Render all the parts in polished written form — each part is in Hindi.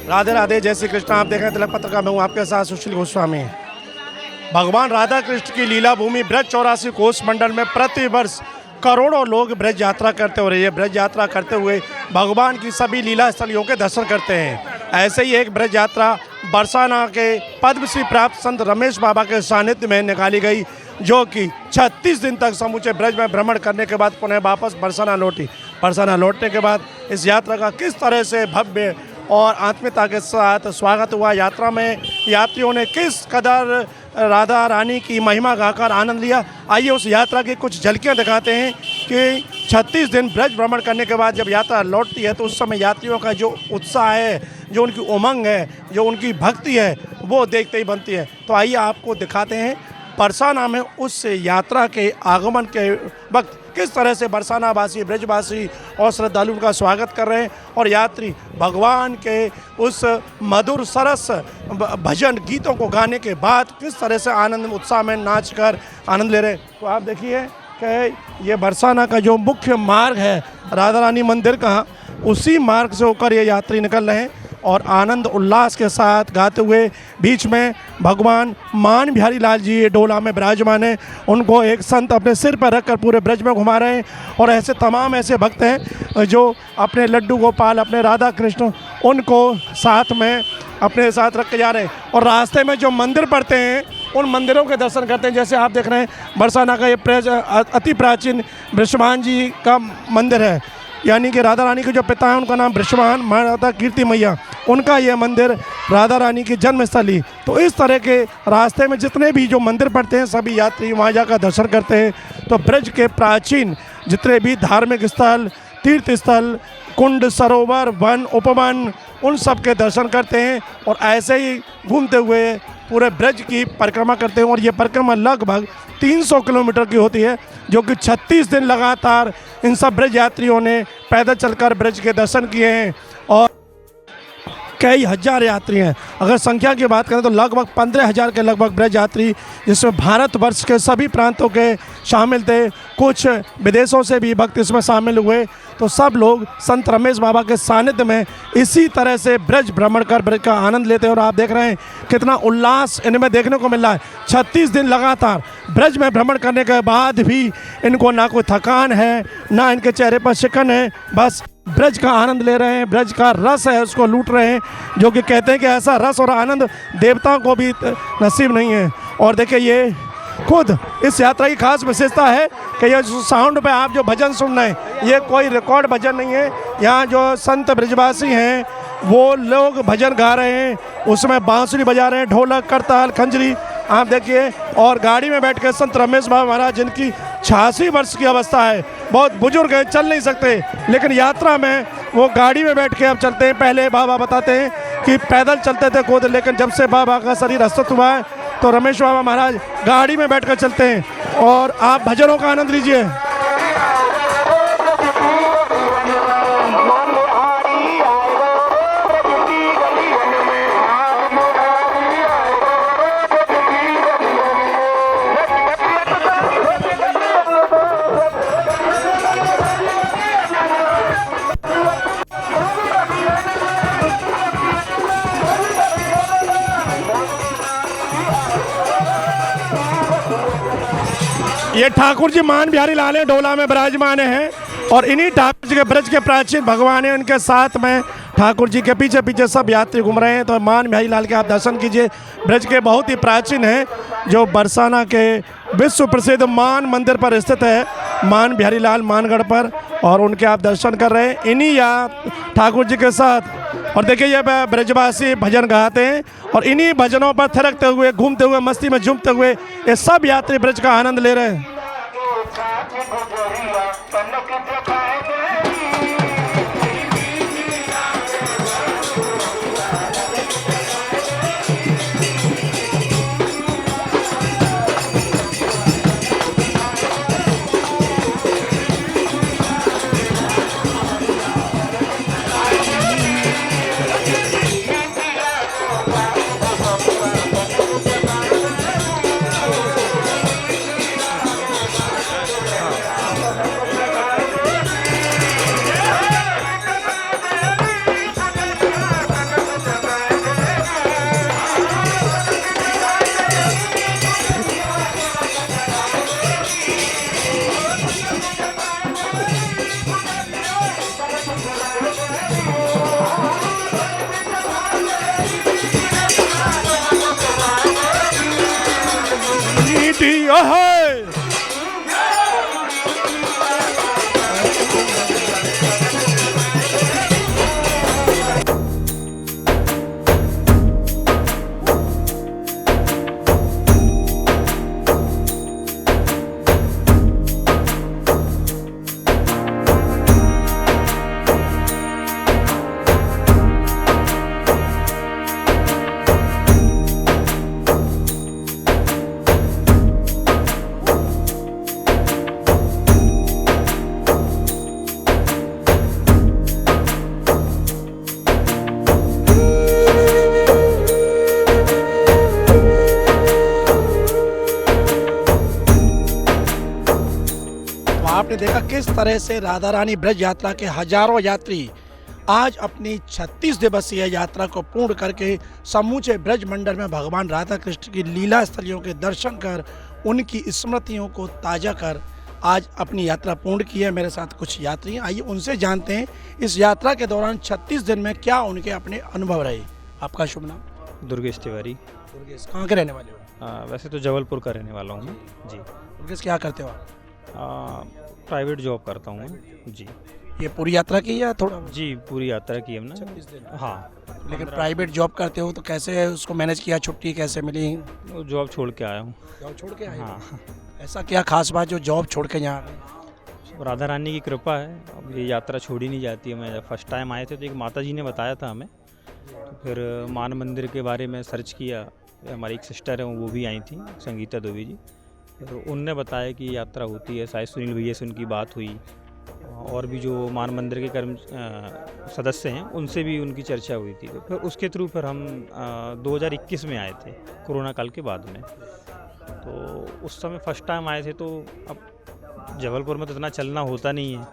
राधे राधे, जय श्री कृष्ण। आप देख रहे हैं तिलक पत्र का, मैं हूँ आपके साथ सुशील गोस्वामी। भगवान राधा कृष्ण की लीला भूमि ब्रज 84 कोष मंडल में प्रति वर्ष करोड़ों लोग ब्रज यात्रा करते हो रही है। ब्रज यात्रा करते हुए भगवान की सभी लीला स्थलियों के दर्शन करते हैं। ऐसे ही एक ब्रज यात्रा बरसाना के पद्मश्री प्राप्त संत रमेश बाबा के सानिध्य में निकाली गई, जो कि 36 दिन तक समूचे ब्रज में भ्रमण करने के बाद पुनः वापस बरसाना लौटी। बरसाना लौटने के बाद इस यात्रा का किस तरह से भव्य और आत्मीयता के साथ स्वागत हुआ, यात्रा में यात्रियों ने किस कदर राधा रानी की महिमा गाकर आनंद लिया, आइए उस यात्रा की कुछ झलकियां दिखाते हैं कि 36 दिन ब्रज भ्रमण करने के बाद जब यात्रा लौटती है तो उस समय यात्रियों का जो उत्साह है, जो उनकी उमंग है, जो उनकी भक्ति है, वो देखते ही बनती है। तो आइए आपको दिखाते हैं बरसाना में उस यात्रा के आगमन के वक्त किस तरह से बरसाना वासी, ब्रजवासी और श्रद्धालु उनका स्वागत कर रहे हैं और यात्री भगवान के उस मधुर सरस भजन गीतों को गाने के बाद किस तरह से आनंद उत्साह में नाच कर आनंद ले रहे हैं। तो आप देखिए कि ये बरसाना का जो मुख्य मार्ग है राधा रानी मंदिर का, उसी मार्ग से होकर ये यात्री निकल रहे हैं और आनंद उल्लास के साथ गाते हुए बीच में भगवान मान बिहारी लाल जी ये डोला में विराजमान है, उनको एक संत अपने सिर पर रखकर पूरे ब्रज में घुमा रहे हैं। और ऐसे तमाम ऐसे भक्त हैं जो अपने लड्डू गोपाल, अपने राधा कृष्ण, उनको साथ में अपने साथ रख के जा रहे हैं और रास्ते में जो मंदिर पड़ते हैं उन मंदिरों के दर्शन करते हैं। जैसे आप देख रहे हैं बरसाना का ये अति प्राचीन वृषभान जी का मंदिर है, यानी कि राधा रानी के जो पिता हैं उनका नाम वृषभान, माता कीर्ति मैया, उनका यह मंदिर राधा रानी की जन्मस्थली। तो इस तरह के रास्ते में जितने भी जो मंदिर पड़ते हैं सभी यात्री वहाँ जाकर दर्शन करते हैं। तो ब्रज के प्राचीन जितने भी धार्मिक स्थल, तीर्थ स्थल, कुंड, सरोवर, वन, उपवन, उन सब के दर्शन करते हैं और ऐसे ही घूमते हुए पूरे ब्रज की परिक्रमा करते हैं। और ये परिक्रमा लगभग 300 किलोमीटर की होती है, जो कि 36 दिन लगातार इन सब ब्रज यात्रियों ने पैदल चलकर ब्रज के दर्शन किए हैं। और कई हजार यात्री हैं, अगर संख्या की बात करें तो लगभग 15,000 के लगभग ब्रज यात्री, जिसमें भारतवर्ष के सभी प्रांतों के शामिल थे, कुछ विदेशों से भी भक्त इसमें शामिल हुए। तो सब लोग संत रमेश बाबा के सानिध्य में इसी तरह से ब्रज भ्रमण कर ब्रज का आनंद लेते हैं। और आप देख रहे हैं कितना उल्लास इनमें देखने को मिल रहा है। 36 दिन लगातार ब्रज में भ्रमण करने के बाद भी इनको ना कोई थकान है, ना इनके चेहरे पर शिकन है, बस ब्रज का आनंद ले रहे हैं, ब्रज का रस है उसको लूट रहे हैं, जो कि कहते हैं कि ऐसा रस और आनंद देवताओं को भी नसीब नहीं है। और देखिए ये खुद इस यात्रा की खास विशेषता है कि ये साउंड पे आप जो भजन सुन रहे हैं ये कोई रिकॉर्ड भजन नहीं है। यहाँ जो संत ब्रजवासी हैं वो लोग भजन गा रहे हैं, उसमें बांसुरी बजा रहे हैं, ढोलक, करताल, खंजरी, आप देखिए। और गाड़ी में बैठ के संत रमेश बाबा महाराज, जिनकी 86 वर्ष की अवस्था है, बहुत बुजुर्ग हैं, चल नहीं सकते, लेकिन यात्रा में वो गाड़ी में बैठ के अब चलते हैं। पहले बाबा बताते हैं कि पैदल चलते थे खुद, लेकिन जब से बाबा का शरीर अस्वस्थ हुआ है तो रमेश बाबा महाराज गाड़ी में बैठ कर चलते हैं और आप भजनों का आनंद लीजिए। ये ठाकुर जी मान बिहारी लाल डोला में विराजमान हैं और इन्हीं ठाकुर जी के ब्रज के प्राचीन भगवान हैं, उनके साथ में ठाकुर जी के पीछे पीछे सब यात्री घूम रहे हैं। तो मान बिहारी लाल के आप दर्शन कीजिए, ब्रज के बहुत ही प्राचीन हैं, जो बरसाना के विश्व प्रसिद्ध मान मंदिर पर स्थित है, मान बिहारी लाल मानगढ़ पर, और उनके आप दर्शन कर रहे हैं इन्हीं या ठाकुर जी के साथ। और देखिए ये ब्रजवासी भजन गाते हैं और इन्हीं भजनों पर थिरकते हुए, घूमते हुए, मस्ती में झूमते हुए ये सब यात्री ब्रज का आनंद ले रहे हैं। दिया है आपने देखा किस तरह से राधा रानी ब्रज यात्रा के हजारों यात्री आज अपनी 36 दिवसीय यात्रा को पूर्ण करके समूचे ब्रज मंडल में भगवान राधा कृष्ण की लीला स्थलियों के दर्शन कर उनकी स्मृतियों को ताज़ा कर आज अपनी यात्रा पूर्ण की है। मेरे साथ कुछ यात्री हैं, आइए उनसे जानते हैं इस यात्रा के दौरान 36 दिन में क्या उनके अपने अनुभव रहे। आपका शुभ नाम? दुर्गेश तिवारी। दुर्गेश, कहाँ के रहने वाले हो? वैसे तो जबलपुर का रहने वाला हूँ मैं जी। दुर्गेश, क्या करते हो आप? प्राइवेट जॉब करता हूँ मैं जी। ये पूरी यात्रा की या थोड़ा? जी पूरी यात्रा की हमने 36 दिन। हाँ। लेकिन प्राइवेट जॉब करते हो तो कैसे उसको मैनेज किया, छुट्टी कैसे मिली? वो जॉब छोड़ के आया हूँ। जॉब छोड़ के आए? हाँ। ऐसा क्या खास बात जो जॉब छोड़ के यहाँ आ गए? राधा रानी की कृपा है, अब ये यात्रा छोड़ी नहीं जाती है। मैं जब फर्स्ट टाइम आए थे तो एक माता जी ने बताया था हमें, तो फिर मान मंदिर के बारे में सर्च किया। हमारी एक सिस्टर है वो भी आई थी, संगीता देवी जी, तो उनने बताया कि यात्रा होती है। शायद सुनील भैया से उनकी बात हुई और भी जो मान मंदिर के सदस्य हैं उनसे भी उनकी चर्चा हुई थी। तो फिर उसके थ्रू फिर हम 2021 में आए थे, कोरोना काल के बाद में। तो उस समय फर्स्ट टाइम आए थे। तो अब जबलपुर में तो इतना चलना होता नहीं है,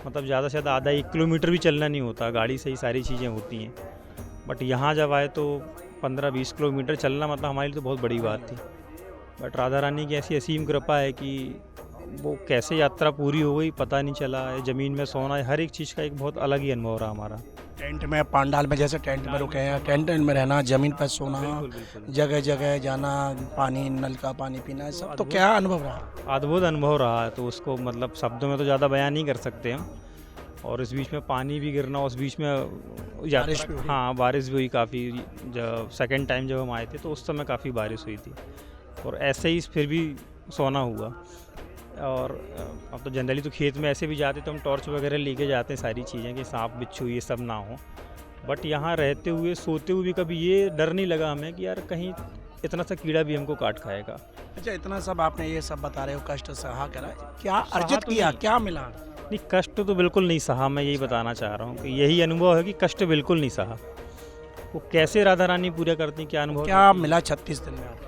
मतलब ज़्यादा से ज़्यादा आधा 1 किलोमीटर भी चलना नहीं होता, गाड़ी से ही सारी चीज़ें होती हैं। बट यहाँ जब आए तो 15-20 किलोमीटर चलना मतलब हमारे लिए तो बहुत बड़ी बात थी। बट राधा रानी की ऐसी असीम कृपा है कि वो कैसे यात्रा पूरी हो गई पता नहीं चला। ज़मीन में सोना, हर एक चीज़ का एक बहुत अलग ही अनुभव रहा हमारा। टेंट में, पंडाल में, जैसे टेंट में रुके हैं, टेंट में रहना, ज़मीन पर सोना, जगह जगह जाना, पानी, नल का पानी पीना, सब तो क्या अनुभव रहा? अद्भुत अनुभव रहा है। तो उसको मतलब शब्दों में तो ज़्यादा बयान नहीं कर सकते हम। और इस बीच में पानी भी गिरना, उस बीच में बारिश भी हुई। हाँ बारिश भी हुई काफ़ी। जब सेकेंड टाइम जब हम आए थे तो उस समय काफ़ी बारिश हुई थी और ऐसे ही फिर भी सोना हुआ। और अब तो जनरली तो खेत में ऐसे भी जाते तो हम टॉर्च वगैरह लेके जाते हैं, सारी चीज़ें कि सांप बिच्छू ये सब ना हो। बट यहाँ रहते हुए सोते हुए भी कभी ये डर नहीं लगा हमें कि यार कहीं इतना सा कीड़ा भी हमको काट खाएगा। अच्छा, इतना सब आपने ये सब बता रहे हो, कष्ट सहा करा, क्या अर्जित किया, क्या मिला? नहीं, कष्ट तो बिल्कुल नहीं सहा। मैं यही बताना चाह रहा हूँ कि यही अनुभव है कि कष्ट बिल्कुल नहीं सहा। वो कैसे राधा रानी पूरा करती, क्या अनुभव, क्या मिला 36 दिन में आपको?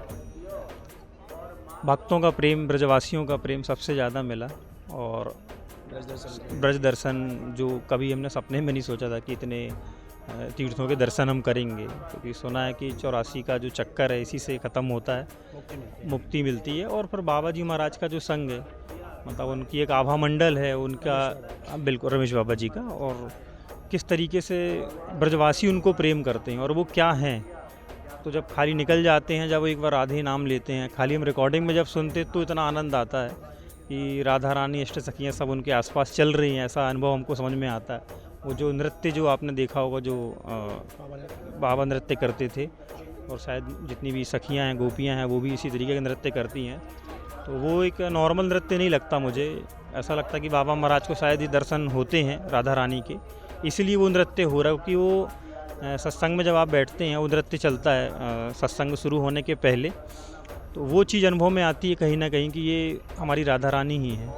भक्तों का प्रेम, ब्रजवासियों का प्रेम सबसे ज़्यादा मिला। और ब्रज दर्शन जो कभी हमने सपने में नहीं सोचा था कि इतने तीर्थों के दर्शन हम करेंगे, क्योंकि सुना है कि 84 का जो चक्कर है इसी से ख़त्म होता है, मुक्ति मिलती है। और फिर बाबा जी महाराज का जो संग है, मतलब उनकी एक आभा मंडल है उनका, बिल्कुल रमेश बाबा जी का, और किस तरीके से ब्रजवासी उनको प्रेम करते हैं और वो क्या हैं। तो जब खाली निकल जाते हैं, जब वो एक बार राधे नाम लेते हैं, खाली हम रिकॉर्डिंग में जब सुनते तो इतना आनंद आता है कि राधा रानी अष्ट सखियाँ सब उनके आसपास चल रही हैं, ऐसा अनुभव हमको समझ में आता है। वो जो नृत्य जो आपने देखा होगा, जो बाबा नृत्य करते थे, और शायद जितनी भी सखियाँ हैं, गोपियाँ हैं, वो भी इसी तरीके के नृत्य करती हैं। तो वो एक नॉर्मल नृत्य नहीं लगता मुझे, ऐसा लगता कि बाबा महाराज को शायद ही दर्शन होते हैं राधा रानी के, इसलिए वो नृत्य हो रहा है। क्योंकि वो सत्संग में जब आप बैठते हैं, वो नृत्य चलता है सत्संग शुरू होने के पहले, तो वो चीज़ अनुभव में आती है कहीं ना कहीं कि ये हमारी राधा रानी ही है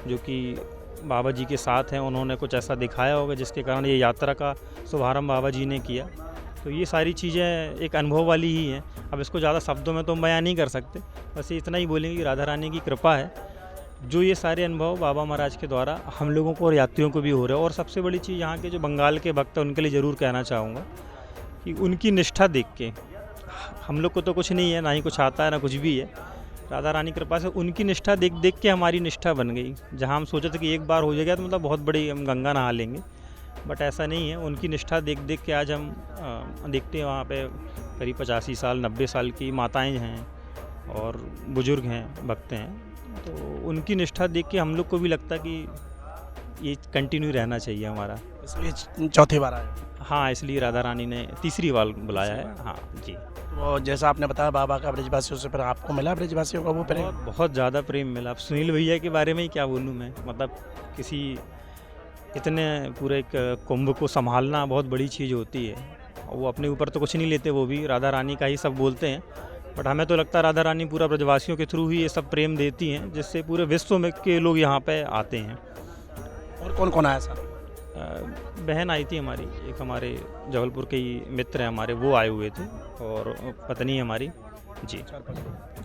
जो कि बाबा जी के साथ हैं। उन्होंने कुछ ऐसा दिखाया होगा जिसके कारण ये यात्रा का शुभारंभ बाबा जी ने किया। तो ये सारी चीज़ें एक अनुभव वाली ही हैं। अब इसको ज़्यादा शब्दों में तो हम बयान नहीं कर सकते, बस इतना ही बोलेंगे कि राधा रानी की कृपा है जो ये सारे अनुभव बाबा महाराज के द्वारा हम लोगों को और यात्रियों को भी हो रहे हैं। और सबसे बड़ी चीज़ यहाँ के जो बंगाल के भक्त हैं उनके लिए ज़रूर कहना चाहूँगा कि उनकी निष्ठा देख के, हम लोग को तो कुछ नहीं है, ना ही कुछ आता है, ना कुछ भी है, राधा रानी कृपा से उनकी निष्ठा देख देख के हमारी निष्ठा बन गई। जहाँ हम सोचे थे कि एक बार हो जाएगा तो मतलब बहुत बड़ी हम गंगा नहा लेंगे, बट ऐसा नहीं है। उनकी निष्ठा देख देख के आज हम देखते हैं वहाँ पे करीब 85 साल 90 साल की माताएं हैं और बुजुर्ग हैं, भक्त हैं, तो उनकी निष्ठा देख के हम लोग को भी लगता है कि ये कंटिन्यू रहना चाहिए हमारा। इसलिए चौथी बार आए। हाँ, इसलिए राधा रानी ने तीसरी बार बुलाया है। हाँ जी, वो जैसा आपने बताया बाबा का ब्रजवासियों से, फिर आपको मिला ब्रजवासियों का वो प्रेम? बहुत बहुत ज़्यादा प्रेम मिला। अब सुनील भैया के बारे में ही क्या बोलूँ मैं, मतलब किसी इतने पूरे एक कुंभ को संभालना बहुत बड़ी चीज़ होती है। वो अपने ऊपर तो कुछ नहीं लेते, वो भी राधा रानी का ही सब बोलते हैं, बट हमें तो लगता है राधा रानी पूरा ब्रजवासियों के थ्रू ही ये सब प्रेम देती हैं, जिससे पूरे विश्व में के लोग यहाँ पे आते हैं। और कौन कौन आया सर? बहन आई थी हमारी, एक हमारे जबलपुर के ही मित्र हैं हमारे, वो आए हुए थे, और पत्नी हमारी जी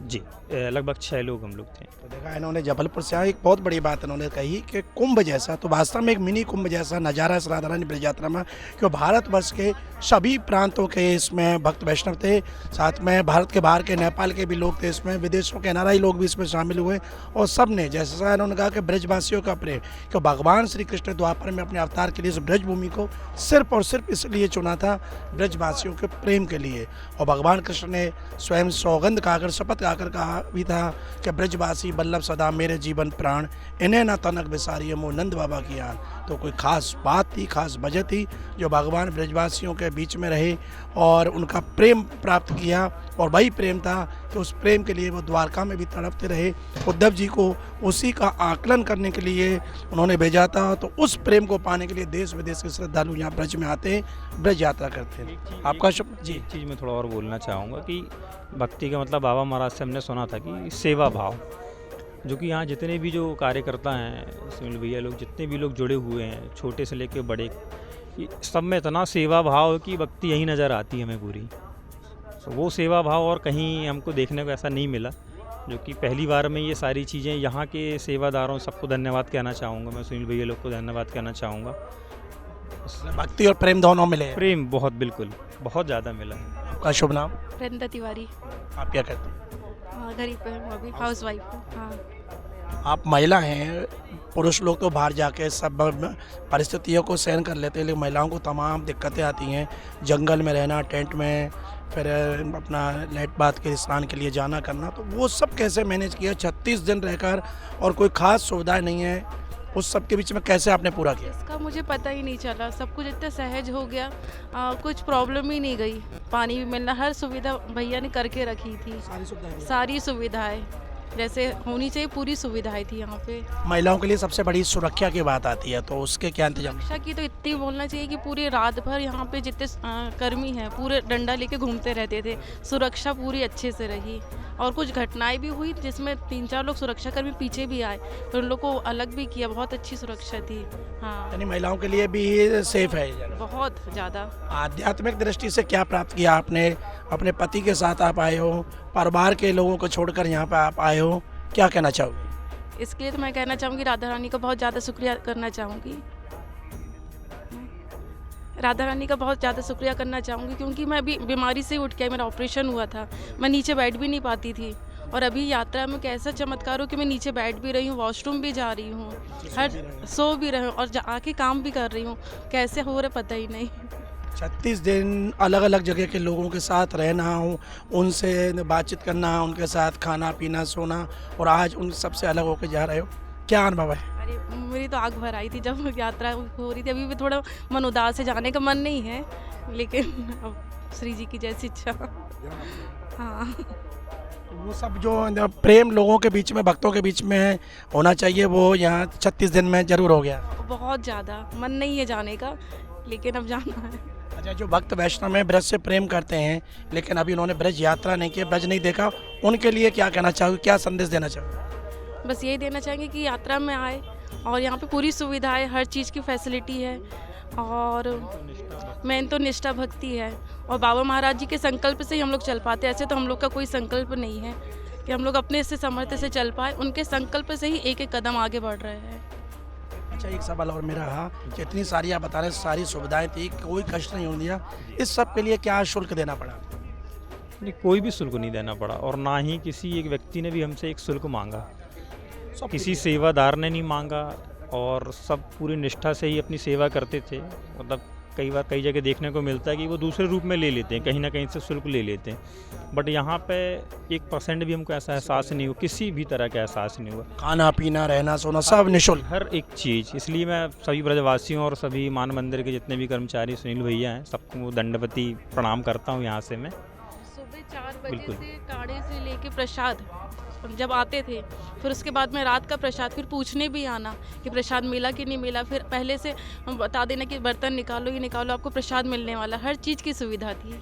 जी, लगभग 6 लोग हम लोग थे। तो देखा इन्होंने जबलपुर से आया, एक बहुत बड़ी बात इन्होंने कही कि कुंभ जैसा, तो वास्तव में एक मिनी कुंभ जैसा नज़ारा इस राधा रानी ब्रज यात्रा में, क्यों भारतवर्ष के सभी प्रांतों के इसमें भक्त वैष्णव थे, साथ में भारत के बाहर के नेपाल के भी लोग थे इसमें, विदेशों के एनआरआई लोग भी इसमें शामिल हुए, और सब ने जैसा इन्होंने कहा कि ब्रजवासियों का प्रेम, क्यों भगवान श्री कृष्ण द्वापर में अपने अवतार के लिए इस ब्रज भूमि को सिर्फ और सिर्फ इसलिए चुना था, ब्रजवासियों के प्रेम के लिए। और भगवान कृष्ण ने स्वयं सौगंध खाकर, शपथ खाकर कहा भी था कि ब्रजवासी बल्लभ सदा मेरे जीवन प्राण, इन्हें न तनक बिसारिय मोह नंद बाबा की आन। तो कोई खास बात थी, खास वजह थी जो भगवान ब्रजवासियों के बीच में रहे और उनका प्रेम प्राप्त किया, और वही प्रेम था कि उस प्रेम के लिए वो द्वारका में भी तड़पते रहे। उद्धव जी को उसी का आकलन करने के लिए उन्होंने भेजा था, तो उस प्रेम को पाने के लिए देश विदेश के श्रद्धालु यहाँ ब्रज में आते हैं, ब्रज यात्रा करते हैं। आपका शुभ जी। एक चीज़ मैं थोड़ा और बोलना चाहूँगा कि भक्ति का मतलब बाबा महाराज से हमने सुना था कि सेवा भाव, जो कि यहाँ जितने भी जो कार्यकर्ता हैं, सुनील भैया लोग, जितने भी लोग जुड़े हुए हैं, छोटे से लेकर बड़े, सब में इतना सेवा भाव की भक्ति यही नज़र आती है हमें पूरी। तो वो सेवा भाव और कहीं हमको देखने को ऐसा नहीं मिला, जो कि पहली बार में ये सारी चीज़ें यहाँ के सेवादारों सबको धन्यवाद कहना चाहूँगा। मैं सुनील भैया लोग को धन्यवाद कहना चाहूँगा। भक्ति और प्रेम दोनों मिले? प्रेम बहुत, बिल्कुल बहुत ज़्यादा मिला। आपका शुभ नाम? रंदा तिवारी। आप क्या कहते हैं? हाँ, घर ही पे हूँ, अभी हाउस वाइफ हूँ। हाँ, आप महिला हैं, पुरुष लोग तो बाहर जाके सब परिस्थितियों को सहन कर लेते हैं, लेकिन महिलाओं को तमाम दिक्कतें आती हैं, जंगल में रहना, टेंट में, फिर अपना लेट बाथ के स्नान के लिए जाना करना, तो वो सब कैसे मैनेज किया 36 दिन रहकर, और कोई ख़ास सुविधाएं नहीं है, उस सब के बीच में कैसे आपने पूरा किया? इसका मुझे पता ही नहीं चला, सब कुछ इतना सहज हो गया, कुछ प्रॉब्लम ही नहीं गई। पानी भी मिलना, हर सुविधा भैया ने करके रखी थी, सारी सुविधाएं जैसे होनी चाहिए, पूरी सुविधाएं थी यहाँ पे। महिलाओं के लिए सबसे बड़ी सुरक्षा की बात आती है, तो उसके क्या इंतजाम? सुरक्षा की तो इतनी बोलना चाहिए कि पूरी रात भर यहाँ पे जितने कर्मी हैं पूरे डंडा लेके घूमते रहते थे, सुरक्षा पूरी अच्छे से रही। और कुछ घटनाएं भी हुई जिसमें 3-4 लोग सुरक्षाकर्मी पीछे भी आए, तो उन लोग को अलग भी किया, बहुत अच्छी सुरक्षा थी। हाँ, यानी महिलाओं के लिए भी सेफ है ये जगह? बहुत ज़्यादा। आध्यात्मिक दृष्टि से क्या प्राप्त किया आपने? अपने पति के साथ आप आए हो, परिवार के लोगों को छोड़कर यहाँ पर आप आए हो, क्या कहना चाहोगे? इसके लिए तो मैं कहना चाहूँगी, राधा रानी का बहुत ज़्यादा शुक्रिया करना चाहूँगी। राधा रानी का बहुत ज़्यादा शुक्रिया करना चाहूँगी, क्योंकि मैं अभी बीमारी से उठ के, मेरा ऑपरेशन हुआ था, मैं नीचे बैठ भी नहीं पाती थी, और अभी यात्रा में कैसा चमत्कार हो कि मैं नीचे बैठ भी रही हूँ, वॉशरूम भी जा रही हूँ, हर सो भी रही हूँ, और आके काम भी कर रही हूँ। कैसे हो रहा पता ही नहीं। 36 दिन अलग अलग जगह के लोगों के साथ रहना हो, उनसे बातचीत करना, उनके साथ खाना पीना सोना, और आज उन सबसे अलग होकर जा रहे हो, क्या अनुभव है? अरे मेरी तो आग भर आई थी जब यात्रा हो रही थी। अभी भी थोड़ा मन उदास है, जाने का मन नहीं है, लेकिन अब श्री जी की जैसी इच्छा। हाँ, वो सब जो प्रेम लोगों के बीच में, भक्तों के बीच में होना चाहिए, वो यहाँ 36 दिन में जरूर हो गया। बहुत ज़्यादा मन नहीं है जाने का, लेकिन अब जाना है। अच्छा, जो भक्त वैष्णव में ब्रज से प्रेम करते हैं, लेकिन अभी उन्होंने ब्रज यात्रा नहीं की, ब्रज नहीं देखा, उनके लिए क्या कहना चाहोगे, क्या संदेश देना चाहोगे? बस यही देना चाहेंगे कि यात्रा में आए, और यहाँ पे पूरी सुविधाएं, हर चीज़ की फैसिलिटी है, और मेन तो निष्ठा भक्ति है, और बाबा महाराज जी के संकल्प से ही हम लोग चल पाते हैं। ऐसे तो हम लोग का कोई संकल्प नहीं है कि हम लोग अपने से सामर्थ्य से चल पाए, उनके संकल्प से ही एक एक कदम आगे बढ़ रहे हैं। अच्छा, एक सवाल और मेरा रहा, जितनी सारी आप बता रहे हैं, सारी सुविधाएं थी, कोई कष्ट नहीं हो दिया, इस सब के लिए क्या शुल्क देना पड़ा? नहीं, कोई भी शुल्क नहीं देना पड़ा और ना ही किसी एक व्यक्ति ने भी हमसे एक शुल्क मांगा, किसी सेवादार ने नहीं मांगा और सब पूरी निष्ठा से ही अपनी सेवा करते थे। मतलब कई बार कई जगह देखने को मिलता है कि वो दूसरे रूप में ले लेते हैं, कहीं ना कहीं से शुल्क ले लेते हैं, बट यहाँ पे 1% भी हमको ऐसा एहसास नहीं हुआ, किसी भी तरह का एहसास नहीं हुआ। खाना पीना रहना सोना सब निःशुल्क। हर एक चीज़, इसलिए मैं सभी ब्रजवासियों और सभी मान मंदिर के जितने भी कर्मचारी सुनील भैया हैं सबको दंडवती प्रणाम करता हूँ यहाँ से मैं। सुबह 4 बजे बिल्कुल। से काढ़े से लेके प्रसाद जब आते थे, फिर उसके बाद में रात का प्रसाद, फिर पूछने भी आना कि प्रसाद मिला कि नहीं मिला, फिर पहले से बता देना कि बर्तन निकालो ये निकालो, आपको प्रसाद मिलने वाला, हर चीज़ की सुविधा थी।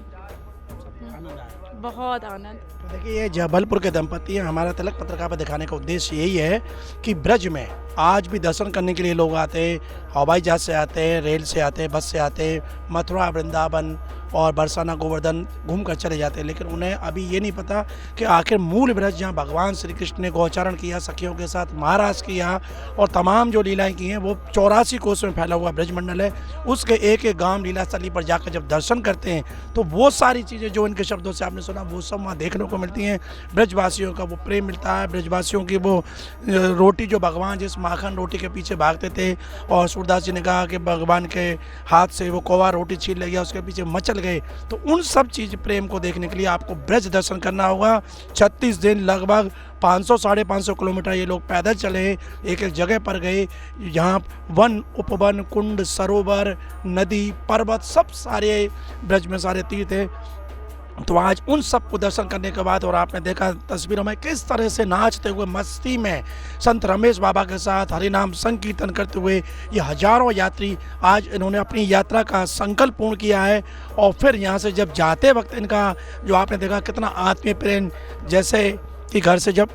बहुत आनंद। तो देखिए ये जबलपुर के दंपति हैं। हमारा तिलक पत्रिका पर दिखाने का उद्देश्य यही है कि ब्रज में आज भी दर्शन करने के लिए लोग आते हैं, हवाई जहाज से आते हैं, रेल से आते हैं, बस से आते हैं, मथुरा वृंदावन और बरसाना गोवर्धन घूम कर चले जाते हैं, लेकिन उन्हें अभी ये नहीं पता कि आखिर मूल ब्रज जहाँ भगवान श्री कृष्ण ने गोचारण किया, सखियों के साथ महाराज किया और तमाम जो लीलाएं की हैं वो 84 कोस में फैला हुआ ब्रजमंडल है। उसके एक एक गांव लीला स्थली पर जाकर जब दर्शन करते हैं तो वो सारी चीज़ें जो इनके शब्दों से आपने सुना वो सब वहाँ देखने को मिलती हैं। ब्रजवासियों का वो प्रेम मिलता है, ब्रजवासियों की वो रोटी जो भगवान जिस माखन रोटी के पीछे भागते थे और सूरदास जी ने कहा कि भगवान के हाथ से वो कौवा रोटी छीन ले गया, उसके पीछे मचल गए। तो उन सब चीज़ प्रेम को देखने के लिए आपको ब्रज दर्शन करना होगा। 36 दिन लगभग 500-550 किलोमीटर ये लोग पैदल चले, एक एक जगह पर गए, यहाँ वन उपवन कुंड सरोवर नदी पर्वत सब सारे ब्रज में सारे तीर्थ है। तो आज उन सब को दर्शन करने के बाद और आपने देखा तस्वीरों में किस तरह से नाचते हुए मस्ती में संत रमेश बाबा के साथ हरिनाम संकीर्तन करते हुए ये हजारों यात्री आज इन्होंने अपनी यात्रा का संकल्प पूर्ण किया है। और फिर यहाँ से जब जाते वक्त इनका जो आपने देखा कितना आत्मीय प्रेम, जैसे कि घर से जब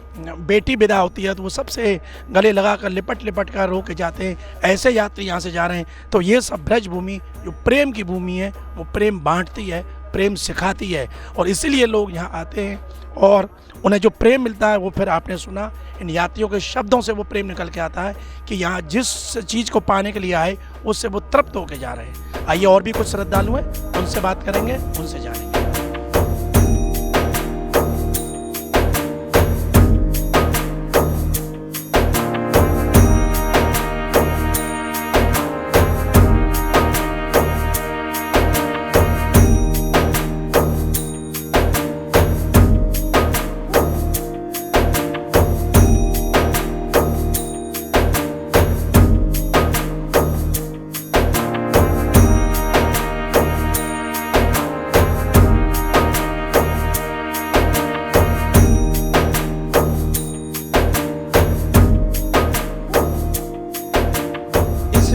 बेटी विदा होती है तो वो सबसे गले लगा कर लिपट लिपट कर रो के जाते हैं, ऐसे यात्री यहाँ से जा रहे हैं। तो ये सब ब्रज भूमि जो प्रेम की भूमि है वो प्रेम बांटती है, प्रेम सिखाती है और इसीलिए लोग यहाँ आते हैं और उन्हें जो प्रेम मिलता है वो फिर आपने सुना इन यात्रियों के शब्दों से वो प्रेम निकल के आता है कि यहाँ जिस चीज़ को पाने के लिए आए उससे वो तृप्त होके जा रहे हैं। आइए और भी कुछ श्रद्धालु हैं, उनसे बात करेंगे, उनसे जानेंगे।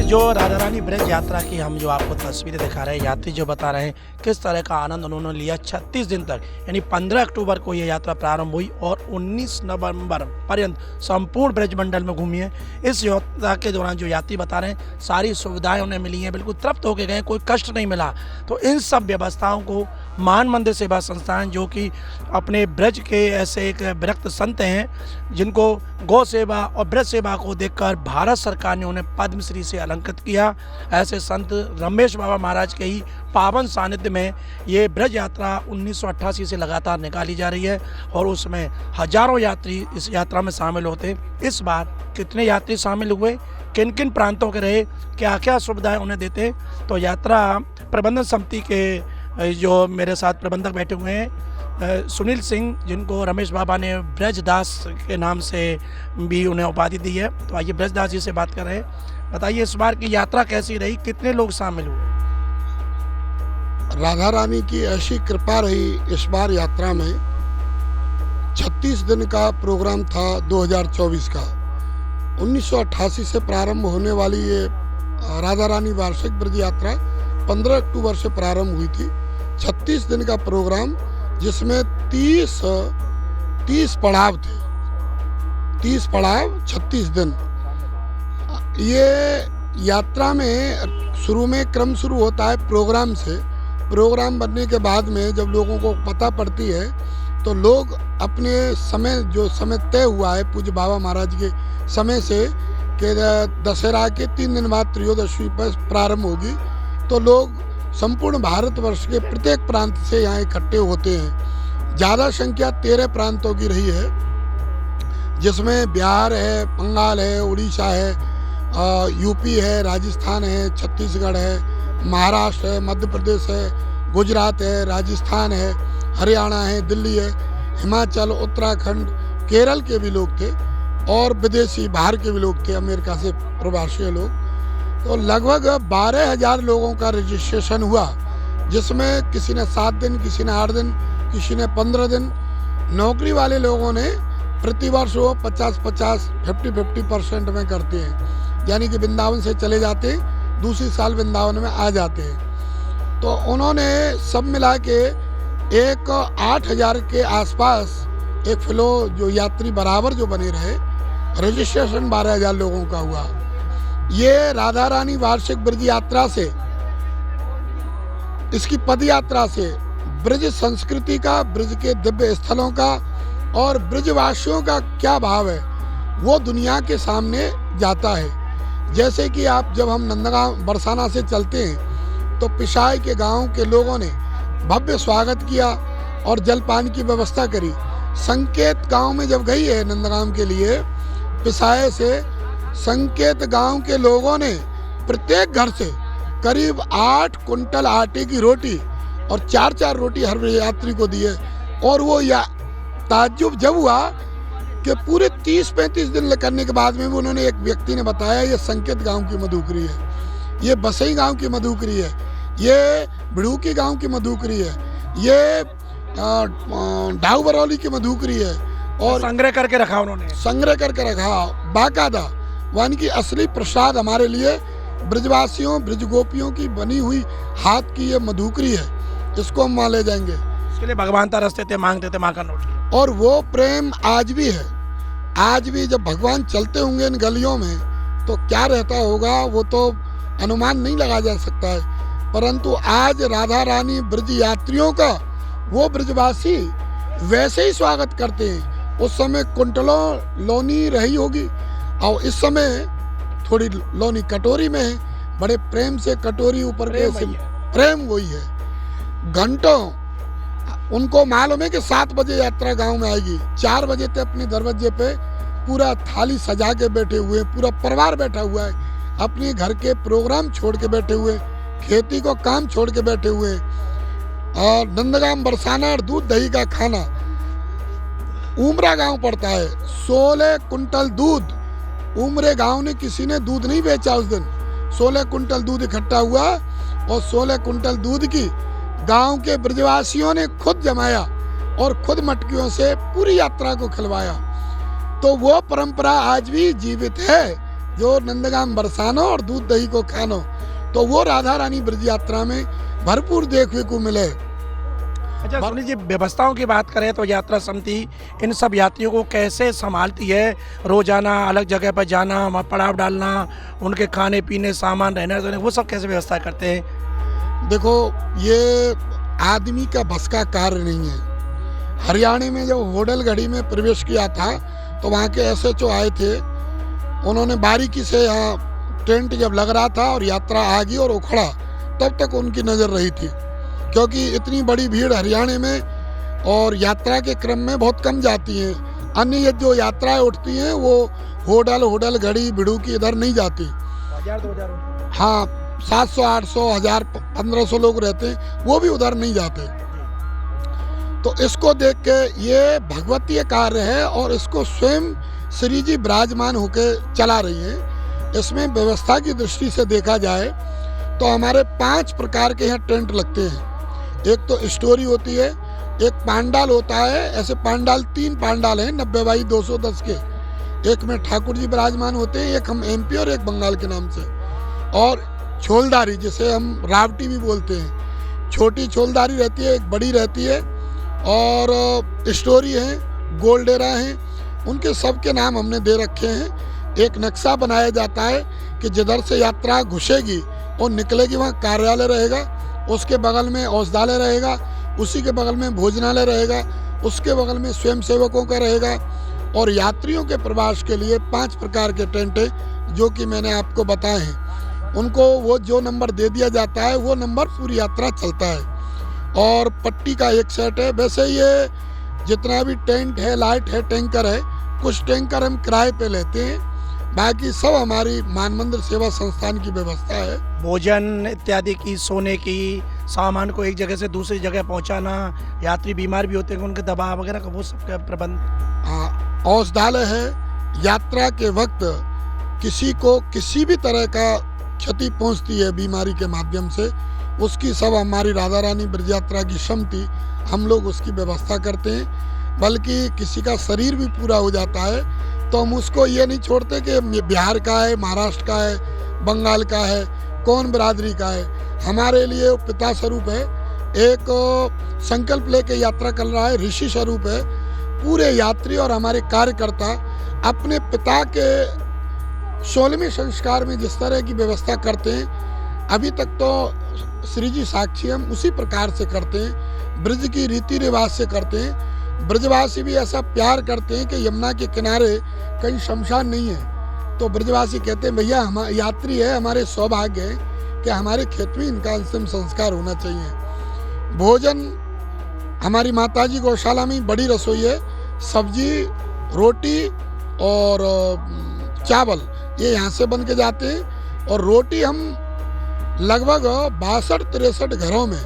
जो राधा रानी ब्रज यात्रा की हम जो आपको तस्वीरें दिखा रहे हैं, यात्री जो बता रहे हैं किस तरह का आनंद उन्होंने लिया 36 दिन तक, यानी 15 अक्टूबर को ये यात्रा प्रारंभ हुई और 19 नवंबर पर्यंत संपूर्ण ब्रजमंडल में घूमी है। इस यात्रा के दौरान जो यात्री बता रहे हैं सारी सुविधाएं उन्हें मिली हैं, बिल्कुल तृप्त होकर गए, कोई कष्ट नहीं मिला। तो इन सब व्यवस्थाओं को मान मंदिर सेवा संस्थान जो कि अपने ब्रज के ऐसे एक विरक्त संत हैं जिनको गौ सेवा और ब्रज सेवा को देखकर भारत सरकार ने उन्हें पद्मश्री से अलंकृत किया, ऐसे संत रमेश बाबा महाराज के ही पावन सानिध्य में ये ब्रज यात्रा 1988 से लगातार निकाली जा रही है और उसमें हजारों यात्री इस यात्रा में शामिल होते। इस बार कितने यात्री शामिल हुए, किन किन प्रांतों के रहे, क्या क्या सुविधाएं उन्हें देते, तो यात्रा प्रबंधन समिति के जो मेरे साथ प्रबंधक बैठे हुए हैं सुनील सिंह, जिनको रमेश बाबा ने ब्रजदास के नाम से भी उन्हें उपाधि दी है। तो आइए ब्रजदास जी से बात कर रहे हैं। बताइए इस बार की यात्रा कैसी रही, कितने लोग शामिल हुए? राधा रानी की ऐसी कृपा रही इस बार यात्रा में। 36 दिन का प्रोग्राम था 2024 का। 1988 से प्रारंभ होने वाली ये राधा रानी वार्षिक ब्रज यात्रा 15 अक्टूबर से प्रारंभ हुई थी। 36 दिन का प्रोग्राम जिसमें 30 पड़ाव थे, 30 पड़ाव 36 दिन। ये यात्रा में शुरू में क्रम शुरू होता है प्रोग्राम से। प्रोग्राम बनने के बाद में जब लोगों को पता पड़ती है तो लोग अपने समय जो समय तय हुआ है पूज्य बाबा महाराज के समय से कि दशहरा के 3 दिन बाद त्रयोदशी पर प्रारंभ होगी, तो लोग संपूर्ण भारतवर्ष के प्रत्येक प्रांत से यहाँ इकट्ठे होते हैं ज़्यादा संख्या 13 प्रांतों की रही है, जिसमें बिहार है, बंगाल है, उड़ीसा है, यूपी है, राजस्थान है, छत्तीसगढ़ है, महाराष्ट्र है, मध्य प्रदेश है, गुजरात है, राजस्थान है, हरियाणा है, दिल्ली है, हिमाचल, उत्तराखंड, केरल के भी लोग थे और विदेशी बाहर के भी लोग थे, अमेरिका से प्रवासी लोग। तो लगभग 12,000 लोगों का रजिस्ट्रेशन हुआ, जिसमें किसी ने 7 दिन, किसी ने 8 दिन, किसी ने 15 दिन। नौकरी वाले लोगों ने प्रतिवर्ष वो 50-50, 50-50% में करते हैं, यानी कि वृंदावन से चले जाते हैं, दूसरी साल वृंदावन में आ जाते हैं। तो उन्होंने सब मिला के एक 8,000 के आसपास एक फ्लो जो यात्री बराबर जो बने रहे, रजिस्ट्रेशन 12,000 लोगों का हुआ। ये राधा रानी वार्षिक ब्रज यात्रा से, इसकी पद यात्रा से ब्रज संस्कृति का, ब्रज के दिव्य स्थलों का और ब्रजवासियों का क्या भाव है वो दुनिया के सामने जाता है। जैसे कि आप जब हम नंदगांव बरसाना से चलते हैं तो पिसाई के गांव के लोगों ने भव्य स्वागत किया और जलपान की व्यवस्था करी। संकेत गांव में जब गई है नंदगांव के लिए, पिसाई से संकेत गांव के लोगों ने प्रत्येक घर से करीब 8 कुंटल आटे की रोटी और 4-4 रोटी हर यात्री को दी है। और वो ताज्जुब जब हुआ कि पूरे 30-35 दिन करने के बाद में भी उन्होंने, एक व्यक्ति ने बताया, ये संकेत गांव की मधुकरी है, ये बसई गांव की मधुकरी है, ये बिड़ूकी गांव की मधुकरी है, ये ढाऊ बरौली की मधुकरी है। और संग्रह करके रखा उन्होंने, संग्रह करके रखा बाकायदा, यानी कि असली प्रसाद हमारे लिए ब्रजवासियों, ब्रजगोपियों की बनी हुई हाथ की ये मधुकरी है, इसको हम वहाँ ले जाएंगे। इसके लिए भगवान तरसते थे, मांगते थे माँ का नोट। और वो प्रेम आज भी है। आज भी जब भगवान चलते होंगे इन गलियों में तो क्या रहता होगा वो तो अनुमान नहीं लगाया जा सकता है, परंतु आज राधा रानी ब्रज यात्रियों का वो ब्रजवासी वैसे ही स्वागत करते हैं। उस समय कुंटलों लोनी रही होगी और इस समय थोड़ी लोनी कटोरी में है, बड़े प्रेम से कटोरी ऊपर के प्रेम वही है। घंटों उनको मालूम है कि 7 बजे यात्रा गांव में आएगी, 4 बजे तक अपने दरवाजे पे पूरा थाली सजा के बैठे हुए, पूरा परिवार बैठा हुआ है, अपने घर के प्रोग्राम छोड़ के बैठे हुए, खेती को काम छोड़ के बैठे हुए, और नंदगांव बरसाना और दूध दही का खाना। उमरा गांव पड़ता है, 16 कुंटल दूध उमरे गांव ने, किसी ने दूध नहीं बेचा उस दिन। 16 कुंटल दूध इकट्ठा हुआ और 16 कुंटल दूध की गांव के ब्रजवासियों ने खुद जमाया और खुद मटकियों से पूरी यात्रा को खिलवाया। तो वो परंपरा आज भी जीवित है, जो नंदगांव बरसानो और दूध दही को खानो। तो वो राधा रानी ब्रज यात्रा में भरपूर देखने को मिले। अच्छा सोनी जी, व्यवस्थाओं की बात करें तो यात्रा समिति इन सब यात्रियों को कैसे संभालती है? रोजाना अलग जगह पर जाना, पड़ाव डालना, उनके खाने पीने, सामान, रहने सोने, वो सब कैसे व्यवस्था करते हैं? देखो, ये आदमी का बस का कार्य नहीं है। हरियाणा में जब होडलगढ़ी में प्रवेश किया था तो वहाँ के SHO आए थे, उन्होंने बारीकी से यहाँ टेंट जब लग रहा था और यात्रा आ गई और उखड़ा, तब तक उनकी नज़र रही थी, क्योंकि इतनी बड़ी भीड़ हरियाणा में और यात्रा के क्रम में बहुत कम जाती हैं। अन्य ये जो यात्राएं उठती हैं वो होडलगढ़ी बिड़ूकी इधर नहीं जाती। 1000-2000 हाँ, 700, 800, 1000, 1500 लोग रहते हैं, वो भी उधर नहीं जाते। तो इसको देख के ये भगवतीय कार्य है और इसको स्वयं श्री जी विराजमान होकर चला रही है। इसमें व्यवस्था की दृष्टि से देखा जाए तो हमारे 5 प्रकार के यहाँ टेंट लगते हैं। एक तो स्टोरी होती है, एक पांडाल होता है, ऐसे पांडाल 3 पांडाल हैं 90 बाई 210 के। एक में ठाकुर जी विराजमान होते हैं, एक हम MP और एक बंगाल के नाम से, और छोलदारी जिसे हम रावटी भी बोलते हैं। छोटी छोलदारी रहती है, एक बड़ी रहती है, और स्टोरी है, गोलडेरा हैं, उनके सबके नाम हमने दे रखे हैं। एक नक्शा बनाया जाता है कि जिधर से यात्रा घुसेगी और निकलेगी वहाँ कार्यालय रहेगा, उसके बगल में औषधालय रहेगा, उसी के बगल में भोजनालय रहेगा, उसके बगल में स्वयंसेवकों का रहेगा, और यात्रियों के प्रवास के लिए 5 प्रकार के टेंट हैं जो कि मैंने आपको बताए हैं। उनको वो जो नंबर दे दिया जाता है वो नंबर पूरी यात्रा चलता है। और पट्टी का एक सेट है। वैसे ये जितना भी टेंट है, लाइट है, टैंकर है, कुछ टैंकर हम किराए पे लेते हैं, बाकी सब हमारी मान मंदिर सेवा संस्थान की व्यवस्था है। भोजन इत्यादि की, सोने की, सामान को एक जगह से दूसरी जगह पहुंचाना, यात्री बीमार भी होते हैं उनके दवा वगैरह का वो सबका प्रबंध। हाँ, औषधालय है। यात्रा के वक्त किसी को किसी भी तरह का क्षति पहुंचती है बीमारी के माध्यम से, उसकी सब हमारी राधा रानी ब्रज यात्रा की समिति हम लोग उसकी व्यवस्था करते हैं। बल्कि किसी का शरीर भी पूरा हो जाता है तो हम उसको ये नहीं छोड़ते कि बिहार का है, महाराष्ट्र का है, बंगाल का है, कौन बिरादरी का है। हमारे लिए वो पिता स्वरूप है, एक संकल्प लेके यात्रा कर रहा है, ऋषि स्वरूप है। पूरे यात्री और हमारे कार्यकर्ता अपने पिता के 16वें संस्कार में जिस तरह की व्यवस्था करते हैं, अभी तक तो श्री जी साक्षी हम उसी प्रकार से करते हैं, ब्रज की रीति रिवाज से करते हैं। ब्रजवासी भी ऐसा प्यार करते हैं कि यमुना के किनारे कहीं शमशान नहीं है, तो ब्रजवासी कहते हैं भैया हम यात्री है, हमारे सौभाग्य है कि हमारे खेत में इनका अंतिम संस्कार होना चाहिए। भोजन हमारी माताजी गौशाला में बड़ी रसोई है, सब्जी, रोटी और चावल ये यहाँ से बन के जाते हैं। और रोटी हम लगभग 62-63 घरों में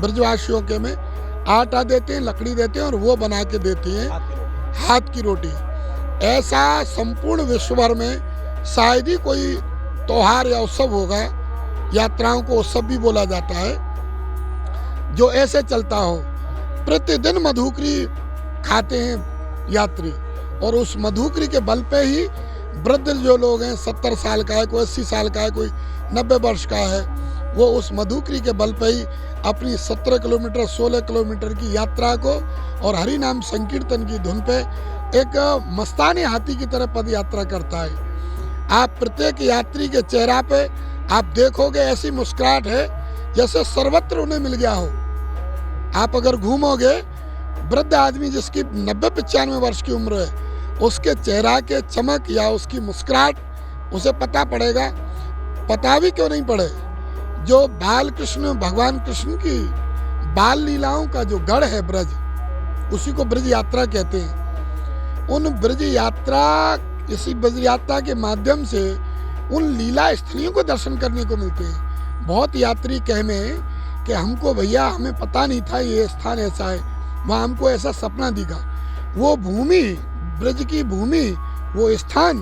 ब्रजवासियों के में आटा देते हैं, लकड़ी देते हैं और वो बना के देते हैं, हाथ की रोटी। ऐसा संपूर्ण विश्व भर में शायद ही कोई त्योहार या उत्सव होगा, यात्राओं को उत्सव भी बोला जाता है, जो ऐसे चलता हो। प्रतिदिन मधुकरी खाते हैं यात्री, और उस मधुकरी के बल पे ही वृद्ध जो लोग हैं, 70 साल का है, कोई 80 साल का है, कोई 90 वर्ष का है, वो उस मधुकरी के बल पे ही अपनी 17 किलोमीटर 16 किलोमीटर की यात्रा को और हरि नाम संकीर्तन की धुन पे एक मस्तानी हाथी की तरह पद यात्रा करता है। आप प्रत्येक यात्री के चेहरा पे आप देखोगे ऐसी मुस्कुराहट है जैसे सर्वत्र उन्हें मिल गया हो। आप अगर घूमोगे, वृद्ध आदमी जिसकी 90-95 वर्ष की उम्र है, उसके चेहरा के चमक या उसकी मुस्कुराहट उसे पता पड़ेगा। पता भी क्यों नहीं पड़े, जो बाल कृष्ण, भगवान कृष्ण की बाल लीलाओं का जो गढ़ है ब्रज, उसी को ब्रज यात्रा कहते हैं। उन ब्रज यात्रा, इसी ब्रज यात्रा के माध्यम से उन लीला स्थलियों को दर्शन करने को मिलते हैं। बहुत यात्री कहमे कि हमको भैया हमें पता नहीं था ये स्थान ऐसा है, वहाँ हमको ऐसा सपना दिखा। वो भूमि, ब्रज की भूमि, वो स्थान,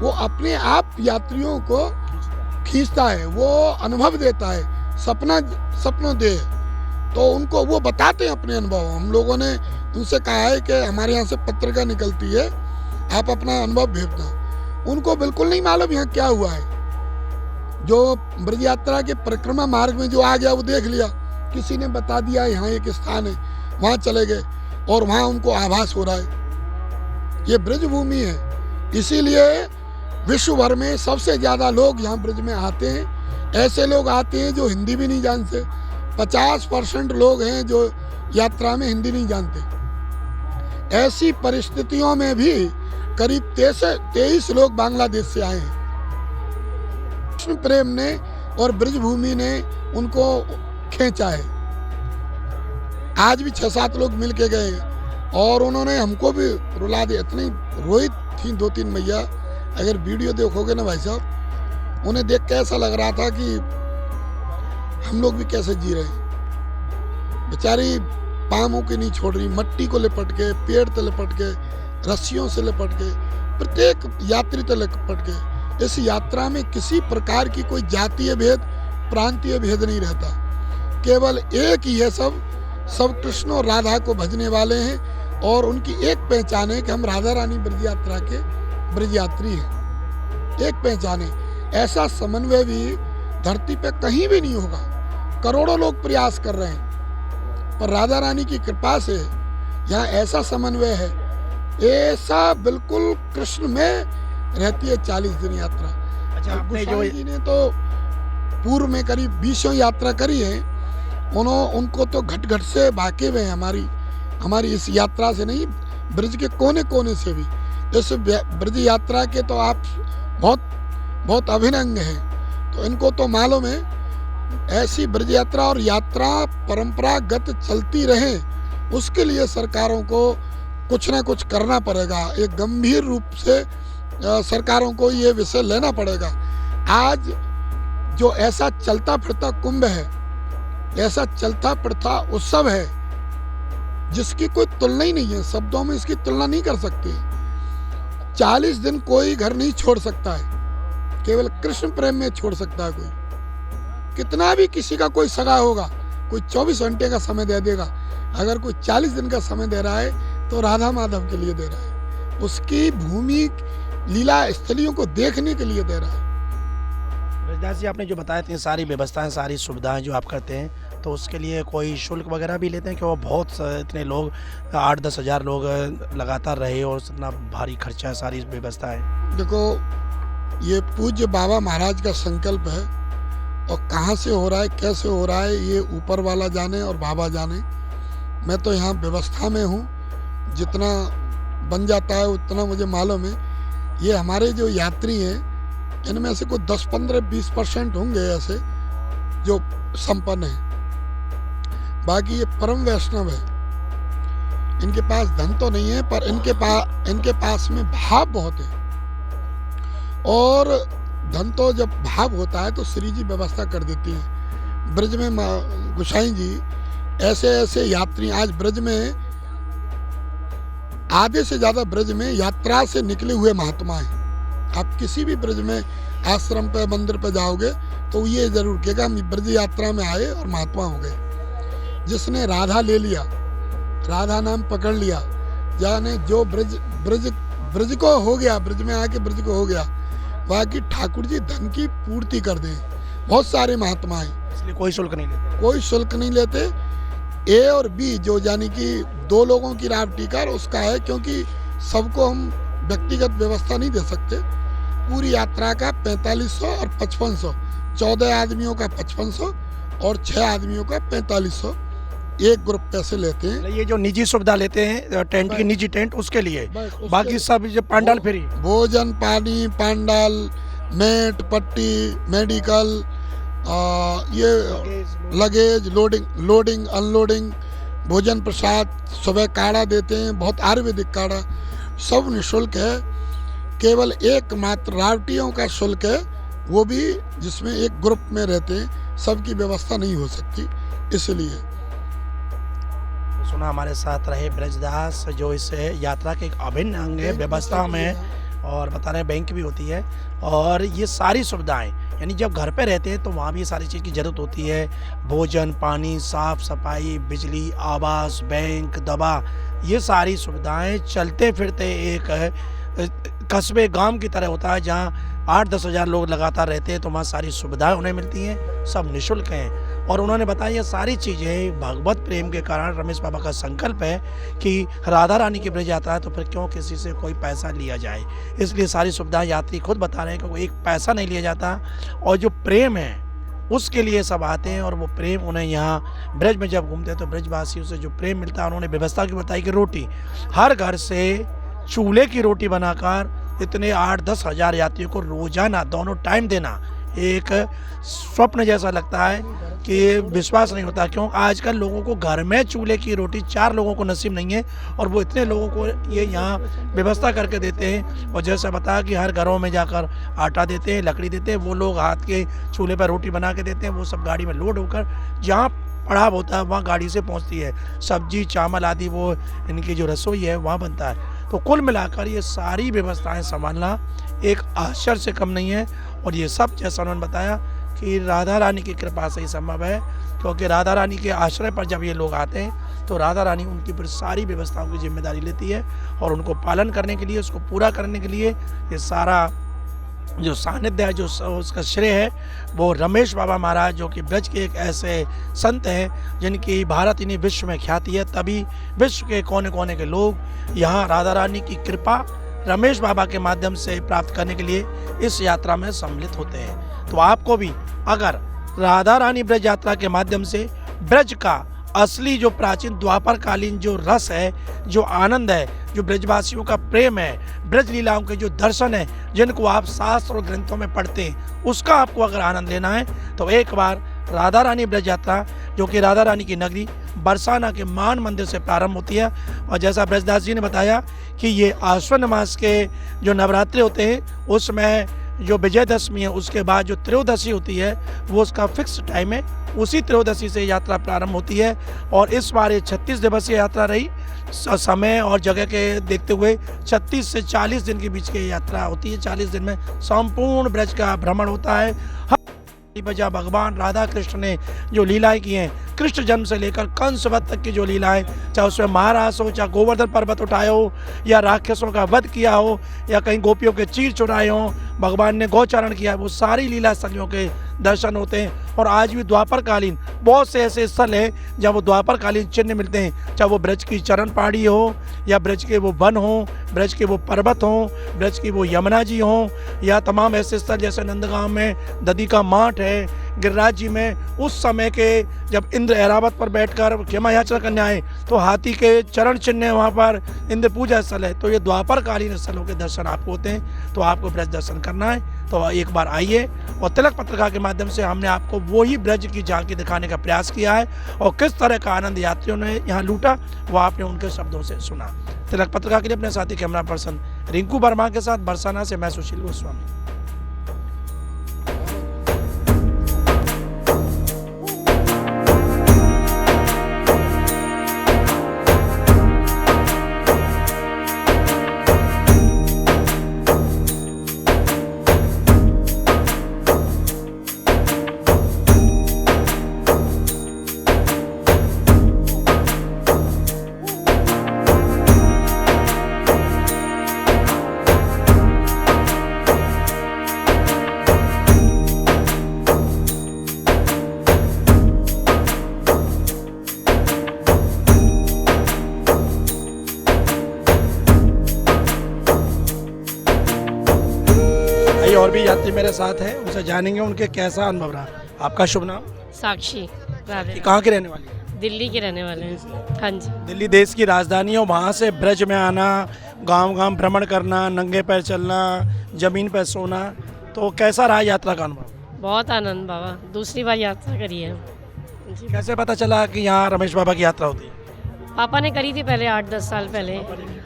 वो अपने आप यात्रियों को खींचता है, वो अनुभव देता है, सपनों दे, तो उनको वो बताते हैं अपने अनुभव। हम लोगों ने उनसे कहा है कि हमारे यहाँ से पत्रिका निकलती है, आप अपना अनुभव भेजना। उनको बिल्कुल नहीं मालूम यहाँ क्या हुआ है। जो ब्रज यात्रा के परिक्रमा मार्ग में जो आ गया वो देख लिया, किसी ने बता दिया यहाँ एक स्थान है, वहाँ चले गए और वहाँ उनको आभास हो रहा है ये ब्रज भूमि है। इसीलिए विश्व भर में सबसे ज़्यादा लोग यहाँ ब्रज में आते हैं। ऐसे लोग आते हैं जो हिंदी भी नहीं जानते, 50% लोग हैं जो यात्रा में हिंदी नहीं जानते। ऐसी परिस्थितियों में भी करीब 23 लोग बांग्लादेश से आए हैं। कृष्ण प्रेम ने और ब्रज भूमि ने उनको खींचा है। आज भी 6-7 लोग मिल के गए और उन्होंने हमको भी रुला दिया। इतनी रोई थी 2-3 मैया, अगर वीडियो देखोगे ना भाई साहब, उन्हें देख के ऐसा लग रहा था कि हम लोग भी कैसे जी रहे हैं। बेचारी पाँवों के नहीं छोड़ रही, मट्टी को लिपट के, पेड़ से लिपट के, रस्सियों से लिपट के, प्रत्येक यात्री से लिपट के। इस यात्रा में किसी प्रकार की कोई जातीय भेद, प्रांतीय भेद नहीं रहता। केवल एक ही है, सब कृष्ण और राधा को भजने वाले हैं और उनकी एक पहचान है कि हम राधा रानी ब्रज यात्रा के ब्रज यात्री हैं। एक पहचान है। ऐसा समन्वय भी धरती पे कहीं भी नहीं होगा। करोड़ों लोग प्रयास कर रहे हैं, पर राधा रानी की कृपा से यहाँ ऐसा समन्वय है। ऐसा बिल्कुल कृष्ण में रहती है 40 दिन यात्रा। अच्छा, आपने जो गोस्वामी जी ने तो पूर्व में करीब 20 यात्रा करी है, उनको तो घट घट से भागे हुए हैं हमारी इस यात्रा से नहीं, ब्रज के कोने कोने से भी। इस ब्रज यात्रा के तो आप बहुत अभिनंग हैं, तो इनको तो मालूम है ऐसी ब्रज यात्रा और यात्रा परंपरागत चलती रहे, उसके लिए सरकारों को कुछ ना कुछ करना पड़ेगा। एक गंभीर रूप से सरकारों को ये विषय लेना पड़ेगा। आज जो ऐसा चलता फिरता कुंभ है, ऐसा चलता फिरता उत्सव है जिसकी कोई तुलना ही नहीं है, शब्दों में इसकी तुलना नहीं कर सकते। 40 दिन कोई घर नहीं छोड़ सकता है, केवल कृष्ण प्रेम में छोड़ सकता है कोई। कितना भी किसी का कोई सगा होगा, कोई 24 घंटे का समय दे देगा, अगर कोई 40 दिन का समय दे रहा है तो राधा माधव के लिए दे रहा है, उसकी भूमि लीला स्थलियों को देखने के लिए दे रहा है। ब्रजदास जी, आपने जो बताया इतनी सारी व्यवस्थाएं, सारी सुविधाएं जो आप करते हैं, तो उसके लिए कोई शुल्क वगैरह भी लेते हैं कि वो बहुत इतने लोग 8-10 हज़ार लोग लगातार रहे और इतना भारी खर्चा है सारी व्यवस्थाएं? देखो, ये पूज्य बाबा महाराज का संकल्प है और कहाँ से हो रहा है, कैसे हो रहा है, ये ऊपर वाला जाने और बाबा जाने। मैं तो यहाँ व्यवस्था में हूँ, जितना बन जाता है उतना मुझे मालूम है। ये हमारे जो यात्री हैं, इनमें से कोई 10-15-20% होंगे ऐसे जो संपन्न हैं, बाकी ये परम वैष्णव है। इनके पास धन तो नहीं है, पर इनके पास में भाव बहुत है। और धन तो जब भाव होता है तो श्री जी व्यवस्था कर देती है। ब्रज में गोसाई जी ऐसे ऐसे यात्री, आज ब्रज में आधे से ज्यादा ब्रज में यात्रा से निकले हुए महात्मा हैं। आप किसी भी ब्रज में आश्रम पे, मंदिर पे जाओगे तो ये जरूर कहेगा हम ब्रज यात्रा में आए और महात्मा हो गए। जिसने राधा ले लिया, राधा नाम पकड़ लिया, जाने जो ब्रज को हो गया, ब्रज में आके ब्रज को हो गया, वहाँ की ठाकुर जी धन की पूर्ति कर दें। बहुत सारे महात्मा हैं, इसलिए कोई शुल्क नहीं लेते। कोई शुल्क नहीं लेते। ए और बी जो यानी कि 2 लोगों की रावटी का उसका है, क्योंकि सबको हम व्यक्तिगत व्यवस्था नहीं दे सकते। पूरी यात्रा का 4500 और 5500, 14 आदमियों का 5500 और 6 आदमियों का 4500 एक ग्रुप पैसे लेते हैं। ये जो निजी सुविधा लेते हैं, टेंट की निजी टेंट, उसके लिए बाकी सब जो पंडाल फ्री, भोजन, पानी, पंडाल, मेट, पट्टी, मेडिकल, ये लगेज, लोडिंग अनलोडिंग, भोजन प्रसाद, सुबह काढ़ा देते हैं, बहुत आयुर्वेदिक काढ़ा, सब निःशुल्क है। केवल एकमात्र रावटियों का शुल्क है, वो भी जिसमें एक ग्रुप में रहते हैं, सबकी व्यवस्था नहीं हो सकती, इसलिए। सुना हमारे साथ रहे ब्रजदास, जो इस यात्रा के एक अभिन्न अंग है व्यवस्था में, और बता रहे बैंक भी होती है, और ये सारी सुविधाएं, यानी जब घर पे रहते हैं तो वहाँ भी ये सारी चीज़ की ज़रूरत होती है। भोजन, पानी, साफ सफाई, बिजली, आवास, बैंक, दवा, ये सारी सुविधाएं चलते फिरते एक कस्बे, गांव की तरह होता है, जहाँ 8-10 हज़ार लोग लगातार रहते हैं, तो वहाँ सारी सुविधाएं उन्हें मिलती हैं, सब निःशुल्क हैं। और उन्होंने बताया ये सारी चीज़ें भगवत प्रेम के कारण। रमेश बाबा का संकल्प है कि राधा रानी की ब्रज यात्रा है, तो फिर क्यों किसी से कोई पैसा लिया जाए, इसलिए सारी सुविधाएं यात्री खुद बता रहे हैं कि एक पैसा नहीं लिया जाता, और जो प्रेम है उसके लिए सब आते हैं। और वो प्रेम उन्हें यहाँ ब्रज में जब घूमते हैं तो ब्रजवासियों से जो प्रेम मिलता है, उन्होंने व्यवस्था की बताई कि रोटी हर घर से चूल्हे की रोटी बनाकर इतने 8-10 हज़ार यात्रियों को रोजाना दोनों टाइम देना एक स्वप्न जैसा लगता है कि विश्वास नहीं होता। क्यों, आजकल लोगों को घर में चूल्हे की रोटी 4 लोगों को नसीब नहीं है, और वो इतने लोगों को ये यहाँ व्यवस्था करके देते हैं। और जैसा बताया कि हर घरों में जाकर आटा देते हैं, लकड़ी देते हैं, वो लोग हाथ के चूल्हे पर रोटी बना के देते हैं, वो सब गाड़ी में लोड होकर जहाँ पड़ाव होता है वहाँ गाड़ी से पहुँचती है। सब्जी, चावल आदि वो इनकी जो रसोई है वहाँ बनता है। तो कुल मिलाकर ये सारी व्यवस्थाएं संभालना एक आश्चर्य से कम नहीं है। और ये सब, जैसा उन्होंने बताया, कि राधा रानी की कृपा से ही संभव है, क्योंकि राधा रानी के आश्रय पर जब ये लोग आते हैं तो राधा रानी उनकी फिर सारी व्यवस्थाओं की जिम्मेदारी लेती है, और उनको पालन करने के लिए, उसको पूरा करने के लिए ये सारा जो सानिध्य है, जो उसका श्रेय है, वो रमेश बाबा महाराज, जो कि ब्रज के एक ऐसे संत हैं जिनकी भारत यानी विश्व में ख्याति है। तभी विश्व के कोने कोने के लोग यहाँ राधा रानी की कृपा रमेश बाबा के माध्यम से प्राप्त करने के लिए इस यात्रा में सम्मिलित होते हैं। तो आपको भी अगर राधा रानी ब्रज यात्रा के माध्यम से ब्रज का असली जो प्राचीन द्वापर कालीन जो रस है, जो आनंद है, जो ब्रजवासियों का प्रेम है, ब्रज लीलाओं के जो दर्शन है, जिनको आप शास्त्र और ग्रंथों में पढ़ते हैं, उसका आपको अगर आनंद लेना है तो एक बार राधा रानी ब्रज यात्रा, जो कि राधा रानी की नगरी बरसाना के मान मंदिर से प्रारंभ होती है। और जैसा ब्रजदास जी ने बताया कि ये आश्विन मास के जो नवरात्रि होते हैं उसमें जो विजयदशमी है उसके बाद जो त्रयोदशी होती है वो उसका फिक्स टाइम है, उसी त्रयोदशी से यात्रा प्रारंभ होती है। और इस बार ये 36 दिवसीय यात्रा रही। समय और जगह के देखते हुए 36 से 40 दिन के बीच की यात्रा होती है। 40 दिन में संपूर्ण ब्रज का भ्रमण होता है। जहाँ भगवान राधा कृष्ण ने जो लीलाएं की हैं, कृष्ण जन्म से लेकर कंस वध तक की जो लीलाएं, चाहे उसमें महारास हो, चाहे गोवर्धन पर्वत उठाए हो, या राक्षसों का वध किया हो, या कहीं गोपियों के चीर चुराए हो, भगवान ने गौचारण किया है, वो सारी लीला स्थलियों के दर्शन होते हैं। और आज भी द्वापरकालीन बहुत से ऐसे स्थल हैं जहाँ वो द्वापरकालीन चिन्ह मिलते हैं, चाहे वो ब्रज की चरण पहाड़ी हो, या ब्रज के वो वन हो, ब्रज के वो पर्वत हों, ब्रज की वो यमुना जी हों, या तमाम ऐसे स्थल जैसे नंदगांव में दधी का माठ है, गिरिराज जी में उस समय के जब इंद्र ऐरावत पर बैठकर क्षमा याचना करने आए तो हाथी के चरण चिन्ह वहाँ पर इंद्र पूजा स्थल है। तो ये द्वापरकालीन स्थलों के दर्शन आपको होते हैं। तो आपको ब्रज दर्शन करना है तो एक बार आइए। और तिलक पत्रिका के माध्यम से हमने आपको वही ब्रज की झांकी दिखाने का प्रयास किया है, और किस तरह का आनंद यात्रियों ने यहाँ लूटा वो आपने उनके शब्दों से सुना। तिलक पत्रिका के लिए अपने साथी कैमरा पर्सन रिंकू वर्मा के साथ बरसाना से मैं सुशील गोस्वामी। और भी यात्री मेरे साथ हैं, उनसे जानेंगे उनके कैसा अनुभव रहा। आपका शुभ नाम? साक्षी राधे। कहाँ के रहने वाली है? दिल्ली के रहने वाले हैं। हाँ जी। दिल्ली देश की राजधानी है, वहाँ से ब्रज में आना, गांव-गांव भ्रमण करना, नंगे पैर चलना, जमीन पर सोना, तो कैसा रहा यात्रा का अनुभव? बहुत आनंद बाबा, दूसरी बार यात्रा करी है जी। कैसे पता चला कि यहाँ रमेश बाबा की यात्रा होती है? पापा ने करी थी पहले 8-10 साल पहले।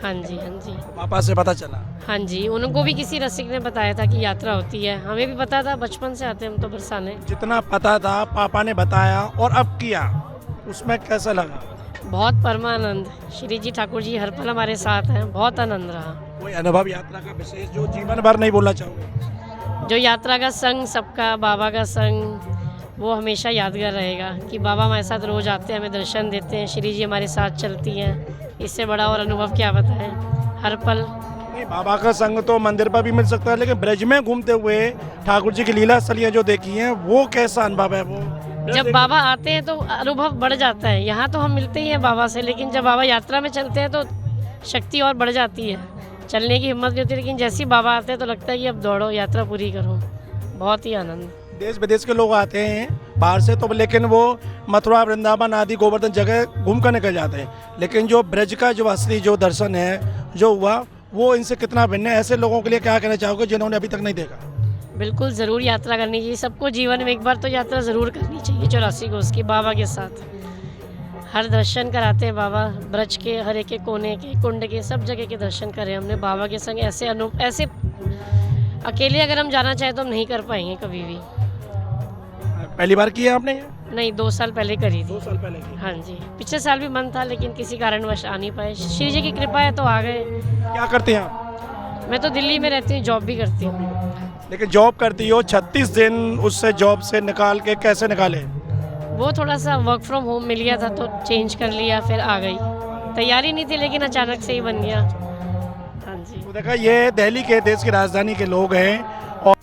हाँ जी, हाँ जी। पापा से पता चला? हाँ जी, उनको भी किसी रसिक ने बताया था कि यात्रा होती है। हमें भी पता था, बचपन से आते हम तो बरसाने। जितना पता था पापा ने बताया और अब किया, उसमें कैसा लगा? बहुत परमानंद। श्री जी ठाकुर जी हर पल हमारे साथ हैं, बहुत आनंद रहा। कोई अनुभव यात्रा का विशेष जो जीवन भर नहीं बोलना चाहोगे? जो यात्रा का संग सबका, बाबा का संग, वो हमेशा यादगार रहेगा कि बाबा हमारे साथ रोज़ आते हैं, हमें दर्शन देते हैं, श्री जी हमारे साथ चलती हैं। इससे बड़ा और अनुभव क्या बताएं। हर पल नहीं, बाबा का संग तो मंदिर पर भी मिल सकता है, लेकिन ब्रज में घूमते हुए ठाकुर जी की लीला स्थलियाँ जो देखी हैं वो कैसा अनुभव है? वो जब बाबा आते हैं तो अनुभव बढ़ जाता है। यहाँ तो हम मिलते ही हैं बाबा से, लेकिन जब बाबा यात्रा में चलते हैं तो शक्ति और बढ़ जाती है, चलने की हिम्मत नहीं होती। लेकिन जैसे ही बाबा आते हैं तो लगता है कि अब दौड़ो, यात्रा पूरी करो। बहुत ही आनंद। देश विदेश के लोग आते हैं बाहर से तो, लेकिन वो मथुरा, वृंदावन आदि गोवर्धन जगह घूम कर निकल जाते हैं, लेकिन जो ब्रज का जो असली जो दर्शन है जो हुआ वो इनसे कितना भिन्न है। ऐसे लोगों के लिए क्या कहना चाहोगे जिन्होंने अभी तक नहीं देखा? बिल्कुल ज़रूर यात्रा करनी चाहिए सबको। जीवन में एक बार तो यात्रा ज़रूर करनी चाहिए 84 कोस की बाबा के साथ। हर दर्शन कराते हैं बाबा, ब्रज के हर एक कोने के, कुंड के, सब जगह के दर्शन करे हमने बाबा के संग। ऐसे अकेले अगर हम जाना चाहें तो हम नहीं कर पाएंगे कभी भी। पहली बार किया आपने? नहीं, 2 साल पहले करी थी। 2 साल पहले की। हाँ जी, पिछले साल भी मन था लेकिन किसी कारणवश आ नहीं पाए। श्री जी की कृपा है तो आ गए। क्या करते हैं आप? मैं तो दिल्ली में रहती हूँ, जॉब भी करती हूँ। लेकिन जॉब करती हो, 36 दिन उससे जॉब से निकाल के कैसे निकाले? वो थोड़ा सा वर्क फ्रॉम होम मिल गया था तो चेंज कर लिया, फिर आ गई। तैयारी नहीं थी लेकिन अचानक से ही बन गया। हाँ जी। तो देखा, ये दिल्ली के देश की राजधानी के लोग हैं और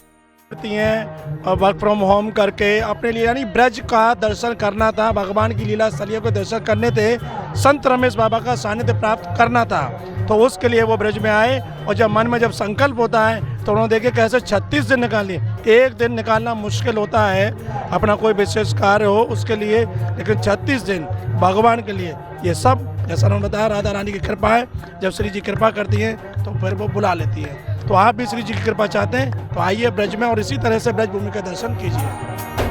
करती हैं और वर्क फ्रॉम होम करके अपने लिए, यानी ब्रज का दर्शन करना था, भगवान की लीला स्थलियों के दर्शन करने थे, संत रमेश बाबा का सानिध्य प्राप्त करना था, तो उसके लिए वो ब्रज में आए। और जब मन में जब संकल्प होता है तो उन्होंने देखे कैसे 36 दिन निकाल लिए। एक दिन निकालना मुश्किल होता है अपना कोई विशेष कार्य हो उसके लिए, लेकिन 36 दिन भगवान के लिए, ये सब जैसा उन्होंने बताया राधा रानी की कृपा है। जब श्री जी कृपा करती हैं तो फिर वो बुला लेती है। तो आप भी श्री जी की कृपा चाहते हैं तो आइए ब्रज में और इसी तरह से ब्रज भूमि का दर्शन कीजिए।